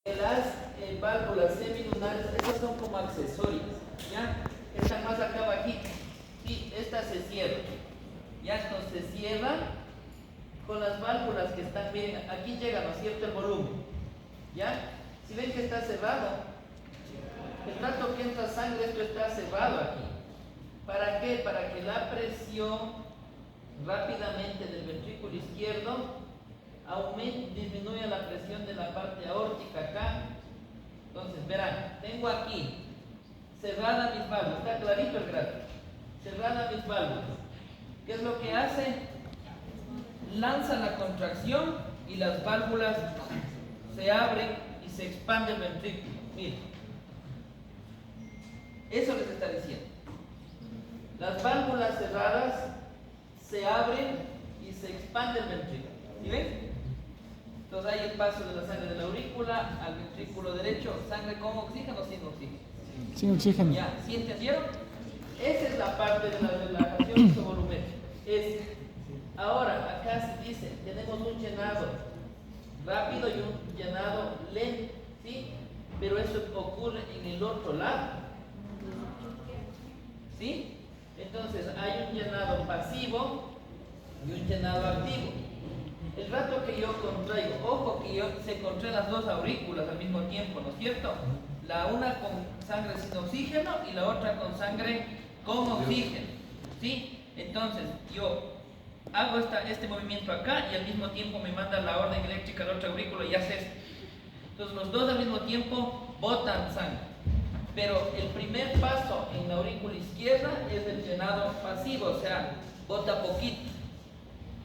Las válvulas semilunares, estas son como accesorios, ¿ya? Están más acá abajito y esta se cierra, ¿ya? Entonces se cierra con las válvulas que están, miren, aquí llega, ¿no es cierto?, el volumen, ¿ya? Si ven que está cerrado, el rato que entra sangre, esto está cerrado aquí. ¿Para qué? Para que la presión rápidamente del ventrículo izquierdo disminuya la presión de la parte aórtica acá. Entonces verán, tengo aquí cerrada mis válvulas, está clarito el gráfico, cerrada mis válvulas. ¿Qué es lo que hace? Lanza la contracción y las válvulas se abren y se expande el ventrículo. Miren, eso les está diciendo. Las válvulas cerradas se abren y se expande el ventrículo. ¿Sí ven? Entonces hay el paso de la sangre de la aurícula al ventrículo derecho, sangre con oxígeno o sin oxígeno. Sin oxígeno. ¿Ya? ¿Sí entendieron? Esa es la parte de la relajación isovolumétrica. Ahora, acá se dice, tenemos un llenado rápido y un llenado lento, ¿sí? Pero eso ocurre en el otro lado, ¿sí? Entonces hay un llenado pasivo y un llenado activo. El rato que yo contraigo, ojo que se contraen las dos aurículas al mismo tiempo, ¿no es cierto? La una con sangre sin oxígeno y la otra con sangre con oxígeno, ¿sí? Entonces yo hago este movimiento acá y al mismo tiempo me manda la orden eléctrica a la otra aurícula y hace esto. Entonces los dos al mismo tiempo botan sangre. Pero el primer paso en la aurícula izquierda es el llenado pasivo, o sea, bota poquito,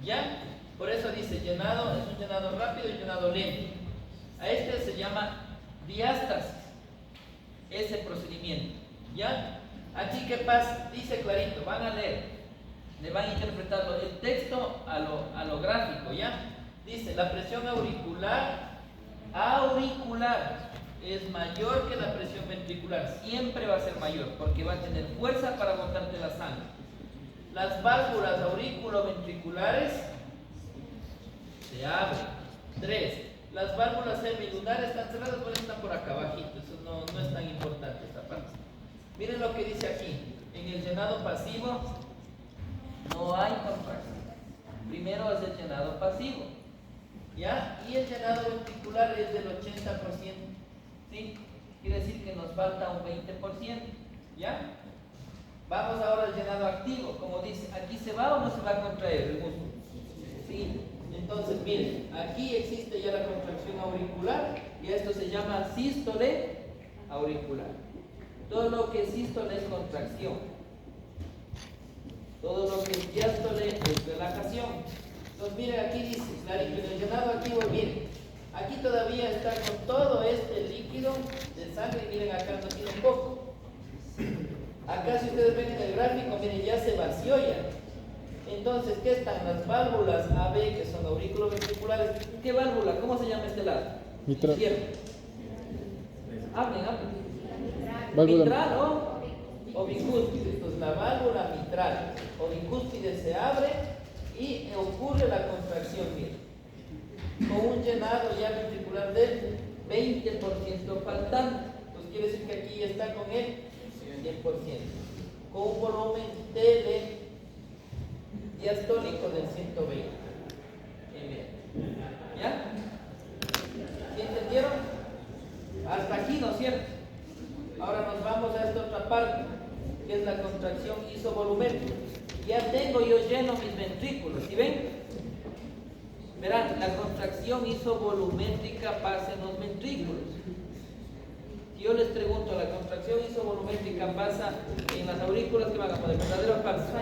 ¿ya? Por eso dice llenado, es un llenado rápido y llenado lento. A este se llama diástasis, ese procedimiento, ¿ya? Aquí, ¿qué pasa? Dice clarito, van a leer, le van a interpretar el texto a lo gráfico, ¿ya? Dice, la presión auricular es mayor que la presión ventricular, siempre va a ser mayor, porque va a tener fuerza para botarte la sangre. Las válvulas auriculoventriculares se abren. 3. Las válvulas semilunares están cerradas, bueno, están por acá abajito, eso no es tan importante esta parte. Miren lo que dice aquí, en el llenado pasivo no hay contracción. Primero es el llenado pasivo, ¿ya? Y el llenado ventricular es del 80%, ¿sí? Quiere decir que nos falta un 20%, ¿ya? Vamos ahora al llenado activo, como dice, ¿aquí se va o no se va a contraer el músculo? Sí. Entonces, miren, aquí existe ya la contracción auricular y esto se llama sístole auricular. Todo lo que es sístole es contracción. Todo lo que es diástole es relajación. Entonces, miren, aquí dice, clarito, en el llenado activo, miren, aquí todavía está con todo este líquido de sangre, miren, acá no tiene un poco. Acá, si ustedes ven en el gráfico, miren, ya se vació ya. Entonces, ¿qué están? Las válvulas AB, que son auriculoventriculares. ¿Qué válvula? ¿Cómo se llama este lado? Mitral. Izquierda. Hablen. Válvula. Mitral o bicúspide. Entonces, la válvula mitral o bicúspide se abre y ocurre la contracción, miren, con un llenado ya ventricular del 20% faltante. Entonces, quiere decir que aquí está con el 100%. Con un volumen tele diastólico del 120 ml. ¿Ya? ¿Sí entendieron? Hasta aquí, ¿no es cierto? Ahora nos vamos a esta otra parte, que es la contracción isovolumétrica. Ya tengo yo lleno mis ventrículos, ¿sí ven? Verán, la contracción isovolumétrica pasa en los ventrículos. Si yo les pregunto, ¿la contracción isovolumétrica pasa en las aurículas, que van a poner verdadero o falso?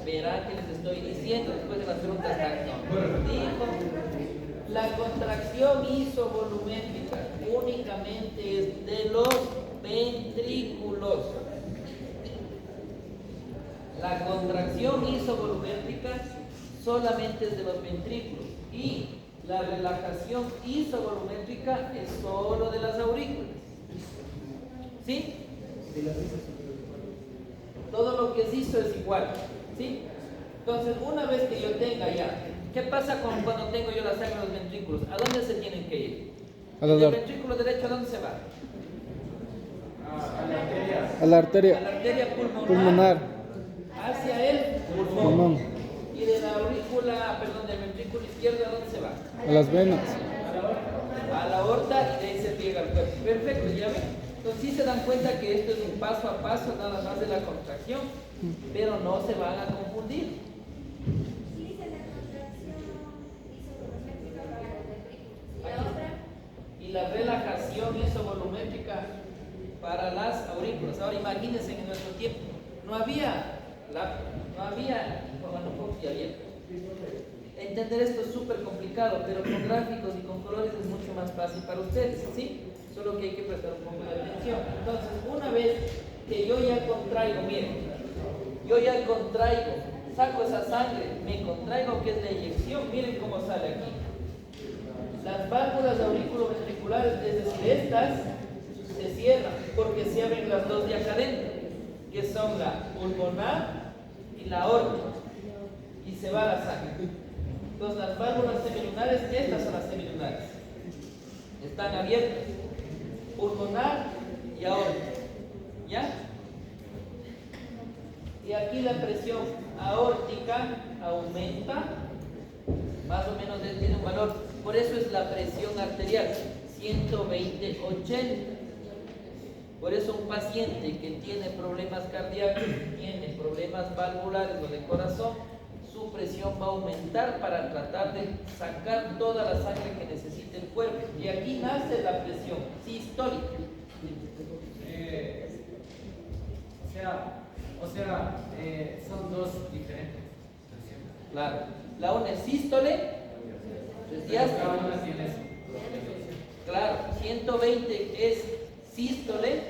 Verán que les estoy diciendo después de las preguntas. Dijo, la contracción isovolumétrica únicamente es de los ventrículos. La contracción isovolumétrica solamente es de los ventrículos y la relajación isovolumétrica es solo de las aurículas. ¿Sí? Todo lo que es iso es igual. ¿Sí? Entonces, una vez que yo tenga ya, ¿qué pasa cuando tengo yo la sangre en los ventrículos? ¿A dónde se tienen que ir? A la ¿El ar- ventrículo derecho a dónde se va? a la A arteria la arteria pulmonar, pulmonar, hacia el pulmón. pulmón, Y de la aurícula, perdón, del ventrículo izquierdo, ¿a dónde se va? a las venas. A la aorta, y de ahí se riega el cuerpo. Perfecto, ¿ya ven? Entonces sí se dan cuenta que esto es un paso a paso nada más de la contracción, pero no se van a confundir. Y la relajación isovolumétrica para las aurículas. Ahora imagínense en nuestro tiempo, no había fonografía abierta. Entender esto es súper complicado, pero con gráficos y con colores es mucho más fácil para ustedes, ¿sí? Solo que hay que prestar un poco de atención. Entonces, una vez que yo ya contraigo, miren, yo ya contraigo, saco esa sangre, me contraigo, que es la eyección, miren cómo sale aquí. Las válvulas auriculoventriculares, es decir, estas, se cierran porque se abren las dos de acá adentro, que son la pulmonar y la aorta, y se va la sangre. Entonces las válvulas semilunares, estas son las semilunares, están abiertas, pulmonar y aorta, ¿ya? Y aquí la presión aórtica aumenta, más o menos tiene un valor, por eso es la presión arterial, 120/80. Por eso un paciente que tiene problemas cardíacos, tiene problemas valvulares o de corazón, su presión va a aumentar para tratar de sacar toda la sangre que necesita el cuerpo. Y aquí nace la presión sistólica. Son dos diferentes. Claro. La una es sístole, es diástole. Cada una tiene su. Claro, 120 es sístole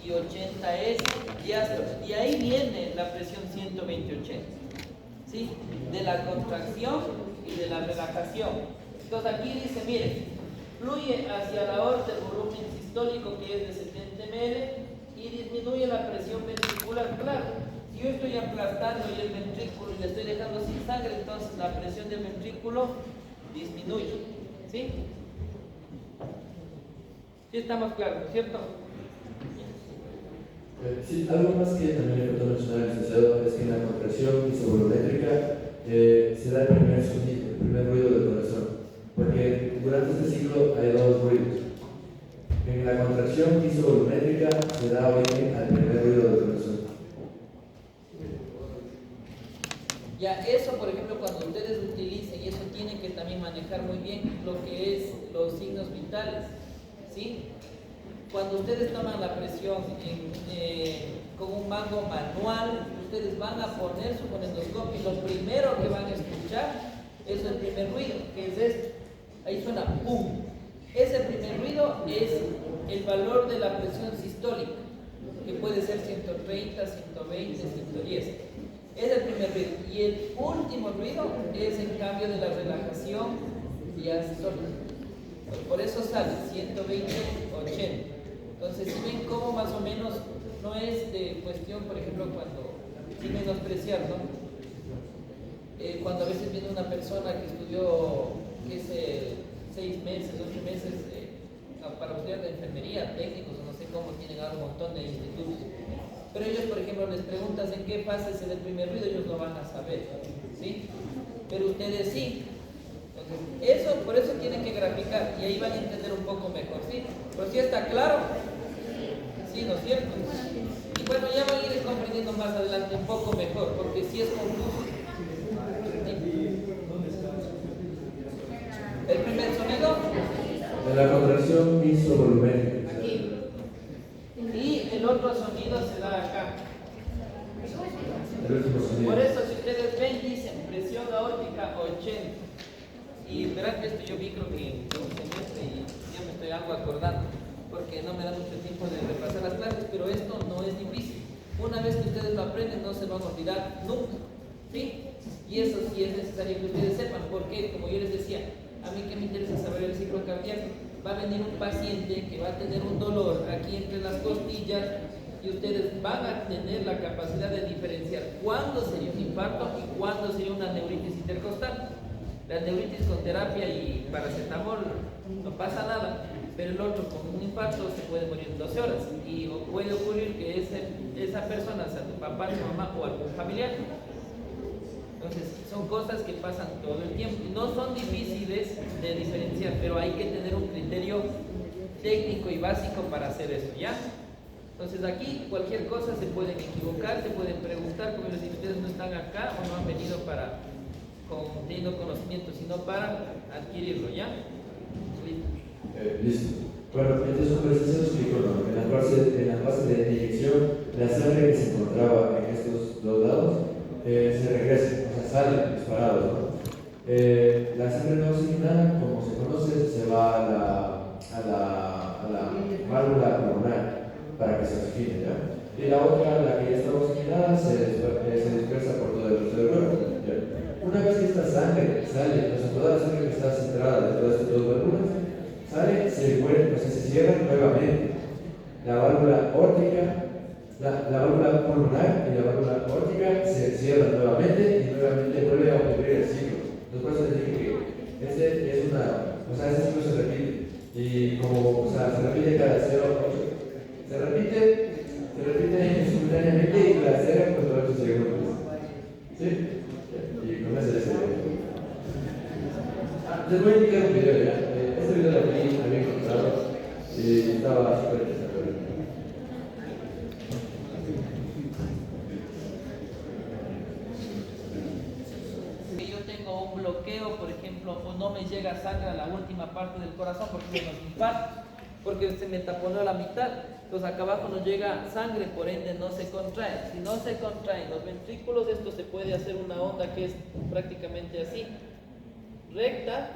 y 80 es diástole. Y ahí viene la presión 120/80. ¿Sí? De la contracción y de la relajación. Entonces aquí dice, miren, fluye hacia la aorta el volumen sistólico, que es de 70 ml, y disminuye la presión ventricular. Claro, si yo estoy aplastando y el ventrículo y le estoy dejando sin sangre, entonces la presión del ventrículo disminuye. ¿Sí? Sí estamos claros, ¿cierto? Sí, algo más que también le faltó mencionar al licenciado es que en la contracción isovolumétrica se da el primer sonido, el primer ruido del corazón, porque durante este ciclo hay dos ruidos. En la contracción isovolumétrica se da origen al primer ruido del corazón. Ya, eso por ejemplo cuando ustedes utilicen, y eso tienen que también manejar muy bien lo que es los signos vitales, ¿sí? Cuando ustedes toman la presión con un mango manual, ustedes van a poner su fonendoscopio y lo primero que van a escuchar es el primer ruido, que es este. Ahí suena ¡pum! Ese primer ruido es el valor de la presión sistólica, que puede ser 130, 120, 110. Es el primer ruido. Y el último ruido es en cambio de la relajación diastólica. Por eso sale 120/80. Entonces, si ven cómo más o menos no es de cuestión, por ejemplo, cuando, sin menospreciar, ¿no? Cuando a veces viene una persona que estudió, 6 meses, 8 meses para estudiar de enfermería, técnicos, o no sé cómo, tienen ahora un montón de institutos. Pero ellos, por ejemplo, les preguntas en qué fase se da el primer ruido, ellos no van a saber, ¿sí? Pero ustedes sí. Entonces, por eso tienen que graficar y ahí van a entender un poco mejor, ¿sí? Pero si está claro, sí, ¿no es cierto? Y bueno, ya van a ir comprendiendo más adelante un poco mejor, porque si es confuso. El primer sonido, En la contracción isovolumétrica. aquí. Y el otro sonido se da acá. El último sonido. Por eso, si ustedes ven, dicen presión aórtica 80. Y verán que esto yo vi creo que en un semestre y ya me estoy algo acordando, porque no me da mucho tiempo de repasar las clases, pero esto no es difícil. Una vez que ustedes lo aprenden, no se van a olvidar nunca, ¿sí? Y eso sí es necesario que ustedes sepan, porque como yo les decía, a mí que me interesa saber el ciclo cardíaco, va a venir un paciente que va a tener un dolor aquí entre las costillas y ustedes van a tener la capacidad de diferenciar cuándo sería un infarto y cuándo sería una neuritis intercostal. La neuritis con terapia y paracetamol no pasa nada, pero el otro con un infarto se puede morir en 12 horas. Y puede ocurrir que esa persona sea tu papá, tu mamá o algún familiar. Entonces, son cosas que pasan todo el tiempo. No son difíciles de diferenciar, pero hay que tener un criterio técnico y básico para hacer eso, ¿ya? Entonces, aquí cualquier cosa se pueden equivocar, se pueden preguntar, como les digo, ustedes no están acá o no han venido teniendo conocimiento, sino para adquirirlo, ¿ya? Listo. Bueno, entonces como les explico, ¿no? En la fase de inyección, la sangre que se encontraba en estos dos lados se regresa, o sea, salen disparados, ¿no? La sangre no oxigenada, como se conoce, se va a la válvula pulmonar para que se oxigene, ¿ya? Y la otra, la que ya está oxigenada, se dispersa por todo el resto del cuerpo, ¿ya? Una vez que esta sangre sale, o sea, toda la sangre que está centrada de todas estas dos válvulas, sale, se cierra nuevamente. La válvula órtica, la válvula pulmonar y la válvula órtica se cierran nuevamente y nuevamente vuelve a ocurrir el ciclo. Entonces, por eso les dije que ese ciclo se repite. Y como, o sea, se repite cada 0,8. Se repite simultáneamente y cada 0,8 segundos. ¿Sí? Y con eso les voy a indicar un video ya. Este video lo había encontrado y estaba súper interesante. Si yo tengo un bloqueo, por ejemplo, o no me llega sangre a la última parte del corazón porque me los infarto, porque se me taponó la mitad, entonces acá abajo no llega sangre, por ende no se contrae. Si no se contraen los ventrículos, esto se puede hacer una onda que es prácticamente así, recta,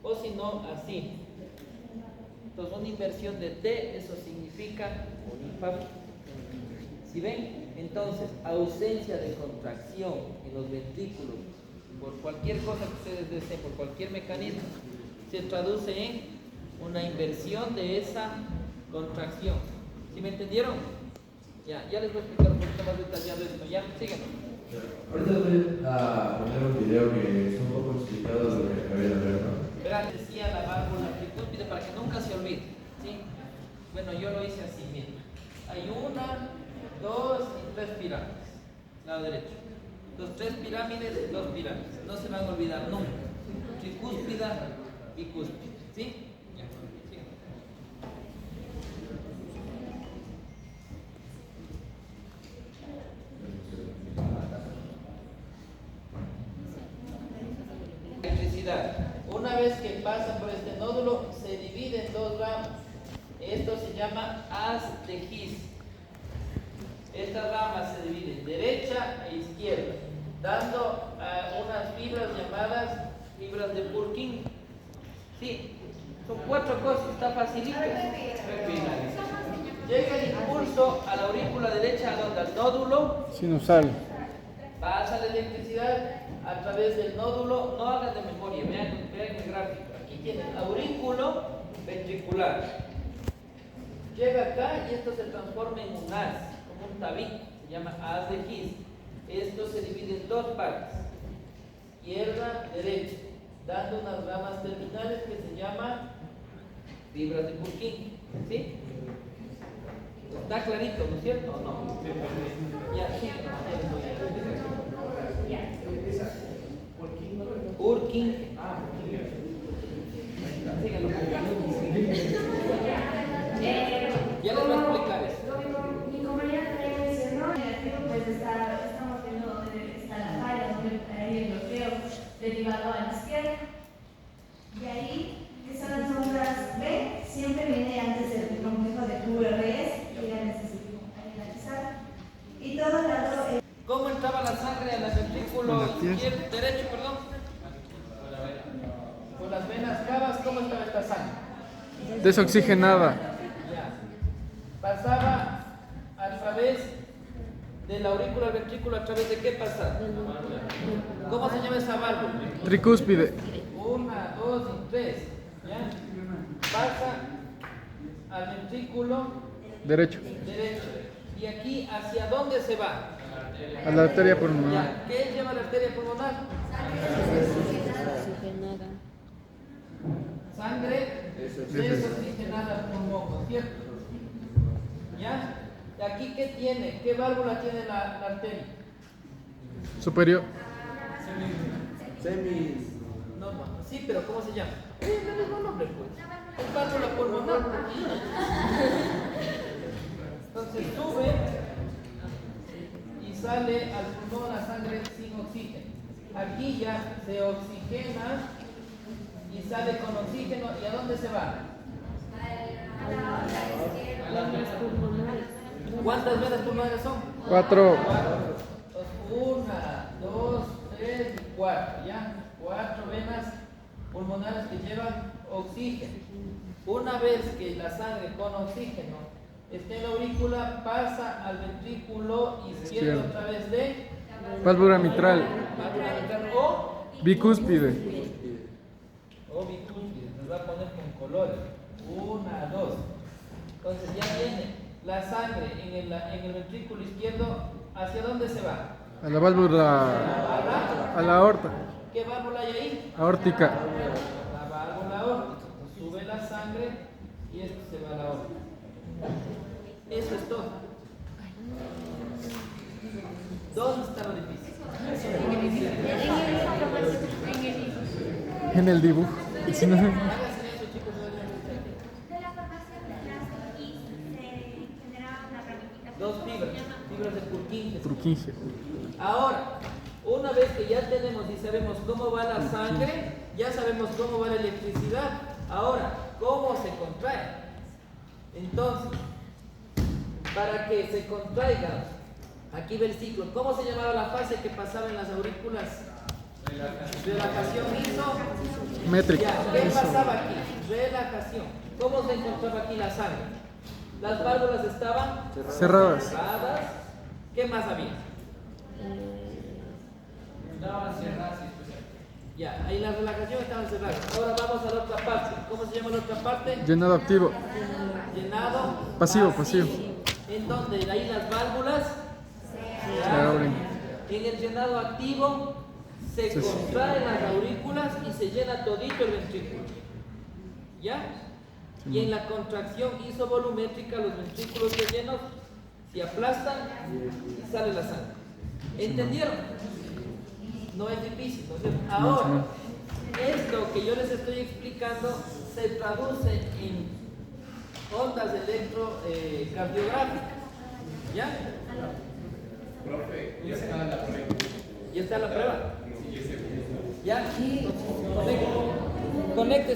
o si no, así. Entonces una inversión de T, eso significa un infarto. ¿Sí ven? Entonces, ausencia de contracción en los ventrículos, por cualquier cosa que ustedes deseen, por cualquier mecanismo, se traduce en una inversión de esa contracción. ¿Sí me entendieron? Ya les voy a explicar un poquito más detallado esto. Ya, síguenos. Ahorita voy a poner un video que es un poco explicado de lo que acabé de ver, ¿no? Verán, decía la válvula tricúspide para que nunca se olvide, ¿sí? Bueno, yo lo hice así, miren. Hay 1, 2 y 3 pirámides, lado derecho. Los 3 pirámides, 2 pirámides. No se van a olvidar nunca. Tricúspida, bicúspide, ¿sí? Ya, sí. Electricidad. Una vez que pasa por este nódulo, se divide en 2 ramas. Esto se llama haz de His. Estas ramas se dividen derecha e izquierda, dando unas fibras llamadas fibras de Purkinje. Sí, son 4 cosas, está facilito. Llega el impulso a la aurícula derecha, donde al nódulo Sinusal. pasa la electricidad a través del nódulo. No hagan de memoria, vean el gráfico. Aquí tienen aurículo ventricular. Llega acá y esto se transforma en un haz, como un tabique, se llama haz de His. Esto se divide en 2 partes, izquierda, derecha, dando unas ramas terminales que se llaman fibras de Purkinje. ¿Sí? Está clarito, ¿no es cierto? ¿O no? Ya, sí. Purkinje. Síganlo. Ya les voy a explicar eso. Mi compañera también mencionó, pues estamos viendo dónde está la falla, dónde hay el bloqueo derivado a la izquierda. Y ahí, que son las ondas B, siempre viene antes del complejo de QRS, que ya necesito analizar. Y todo el lado. ¿Cómo entraba la sangre al ventrículo izquierdo, derecho, perdón? Por las venas cavas, ¿cómo estaba esta sangre? Desoxigenada. Ya. Pasaba a través de la aurícula al ventrículo, ¿a través de qué pasaba? ¿Cómo se llama esa válvula? Tricúspide. 1, 2 y 3. ¿Ya? Pasa al ventrículo Derecho. derecho. ¿Y aquí hacia dónde se va? A la arteria pulmonar. Ya. ¿Qué lleva la arteria pulmonar? Sangre Desoxigenada al pulmón, ¿no es cierto? ¿Ya? ¿Y aquí qué tiene? ¿Qué válvula tiene la arteria? Superior. No, sí, pero ¿cómo se llama? Es el mismo nombre, pues. Es válvula pulmonar. Entonces sube y sale al pulmón la sangre sin oxígeno. Aquí ya se oxigena y sale con oxígeno. ¿Y a dónde se va? ¿Cuántas venas pulmonares son? 4. Una, dos, tres y cuatro, ¿ya? 4 venas pulmonares que llevan oxígeno. Una vez que la sangre con oxígeno esté en la aurícula, pasa al ventrículo izquierdo a través de Válvula mitral. válvula mitral o Bicúspide. bicúspide. Nos va a poner con colores. 1, 2. Entonces ya viene la sangre en el ventrículo izquierdo. ¿Hacia dónde se va? A la válvula. A la aorta. ¿Qué válvula hay ahí? Aórtica. La válvula aórtica. Sube la sangre y esto se va a la aorta. Eso es todo. ¿Dónde está lo difícil? En el dibujo. Y si no, Háganse eso, chicos. De la formación de las se genera una ramificación. Dos fibras de Purkinje. Purkinje. Ahora, una vez que ya tenemos y sabemos cómo va la sangre, ya sabemos cómo va la electricidad. Ahora, ¿cómo se contrae? Entonces, para que se contraiga, aquí ve el ciclo. ¿Cómo se llamaba la fase que pasaba en las aurículas? Relajación métrica. Ya, ¿qué Eso. pasaba aquí? Relajación. ¿Cómo se encontraba aquí la sangre? Las válvulas estaban Cerradas. cerradas. ¿Qué más había? Estaban cerradas y especiales. Ya, ahí la relajación estaban cerradas. Ahora vamos a la otra parte. ¿Cómo se llama la otra parte? Llenado activo. Llenado Pasivo. En donde ahí las válvulas se abren. En el llenado activo se Sí, sí. contraen las aurículas y se llena todito el ventrículo. ¿Ya? Y en la contracción isovolumétrica los ventrículos rellenos se aplastan y sale la sangre. ¿Entendieron? No es difícil, ¿no es cierto? Ahora, esto que yo les estoy explicando se traduce en ondas electrocardiográficas. ¿Ya? Profe, ya está la prueba. ¿Ya está la prueba? ¿Ya? Conéctese.